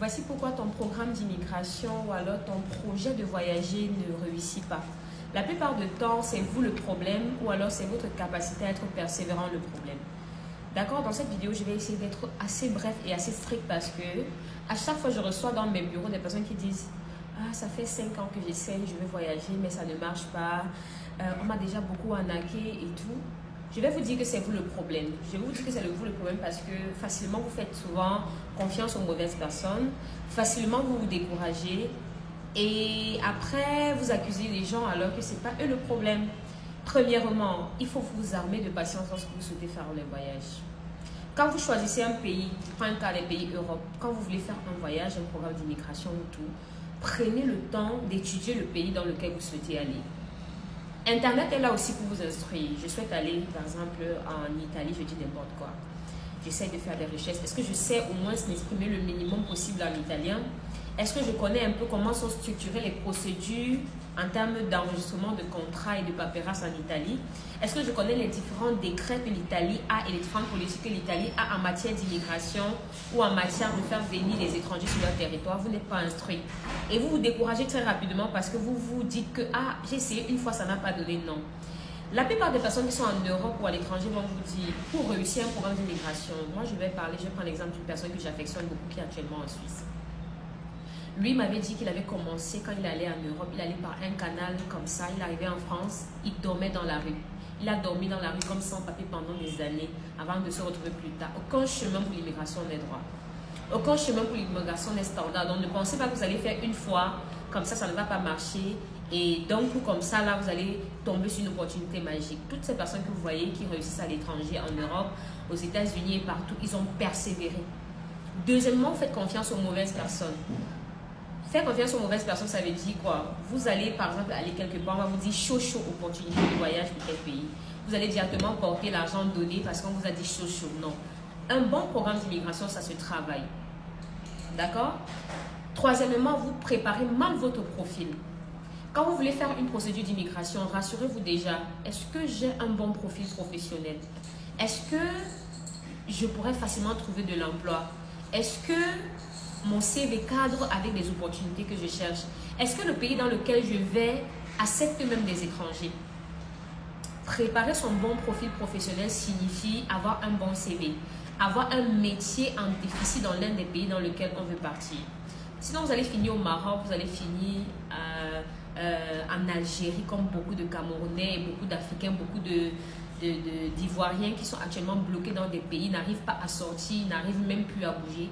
Voici pourquoi ton programme d'immigration ou alors ton projet de voyager ne réussit pas. La plupart du temps, c'est vous le problème ou alors c'est votre capacité à être persévérant le problème. D'accord, dans cette vidéo, je vais essayer d'être assez bref et assez strict parce que à chaque fois, je reçois dans mes bureaux des personnes qui disent « Ah, ça fait 5 ans que j'essaie, je veux voyager, mais ça ne marche pas. On m'a déjà beaucoup arnaqué et tout. » Je vais vous dire que c'est vous le problème. Je vais vous dire que c'est vous le problème parce que facilement, vous faites souvent confiance aux mauvaises personnes. Facilement, vous vous découragez. Et après, vous accusez les gens alors que ce n'est pas eux le problème. Premièrement, il faut vous armer de patience lorsque vous souhaitez faire le voyage. Quand vous choisissez un pays, prends un cas des pays Europe, quand vous voulez faire un voyage, un programme d'immigration ou tout, prenez le temps d'étudier le pays dans lequel vous souhaitez aller. Internet est là aussi pour vous instruire. Je souhaite aller, par exemple, en Italie, je dis n'importe quoi. J'essaie de faire des recherches. Est-ce que je sais au moins m'exprimer le minimum possible en italien? Est-ce que je connais un peu comment sont structurées les procédures en termes d'enregistrement de contrats et de paperasse en Italie? Est-ce que je connais les différents décrets que l'Italie a et les différentes politiques que l'Italie a en matière d'immigration ou en matière de faire venir les étrangers sur leur territoire? Vous n'êtes pas instruit. Et vous vous découragez très rapidement parce que vous vous dites que « Ah, j'ai essayé une fois, ça n'a pas donné. » Non. La plupart des personnes qui sont en Europe ou à l'étranger vont vous dire « Pour réussir un programme d'immigration, moi je vais prendre l'exemple d'une personne que j'affectionne beaucoup qui est actuellement en Suisse. Lui m'avait dit qu'il avait commencé quand il allait en Europe, il allait par un canal comme ça, il arrivait en France, il dormait dans la rue. Il a dormi dans la rue comme sans papier pendant des années avant de se retrouver plus tard. Aucun chemin pour l'immigration n'est droit. Aucun chemin pour l'immigration n'est standard. Donc ne pensez pas que vous allez faire une fois, comme ça ne va pas marcher. Et d'un coup comme ça, là, vous allez tomber sur une opportunité magique. Toutes ces personnes que vous voyez qui réussissent à l'étranger, en Europe, aux États-Unis et partout, ils ont persévéré. Deuxièmement, faites confiance aux mauvaises personnes. Faire confiance aux mauvaises personnes, ça veut dire quoi? Vous allez par exemple aller quelque part, on va vous dire chaud, opportunité de voyage pour quel pays. Vous allez directement porter l'argent donné parce qu'on vous a dit chaud. Non. Un bon programme d'immigration, ça se travaille. D'accord? Troisièmement, vous préparez mal votre profil. Quand vous voulez faire une procédure d'immigration, rassurez-vous déjà, est-ce que j'ai un bon profil professionnel? Est-ce que je pourrais facilement trouver de l'emploi? Est-ce que mon CV cadre avec les opportunités que je cherche? Est-ce que le pays dans lequel je vais accepte même des étrangers? Préparer son bon profil professionnel signifie avoir un bon CV, avoir un métier en déficit dans l'un des pays dans lequel on veut partir. Sinon, vous allez finir au Maroc, vous allez finir en Algérie comme beaucoup de Camerounais, beaucoup d'Africains, beaucoup d'Ivoiriens qui sont actuellement bloqués dans des pays, n'arrivent pas à sortir, n'arrivent même plus à bouger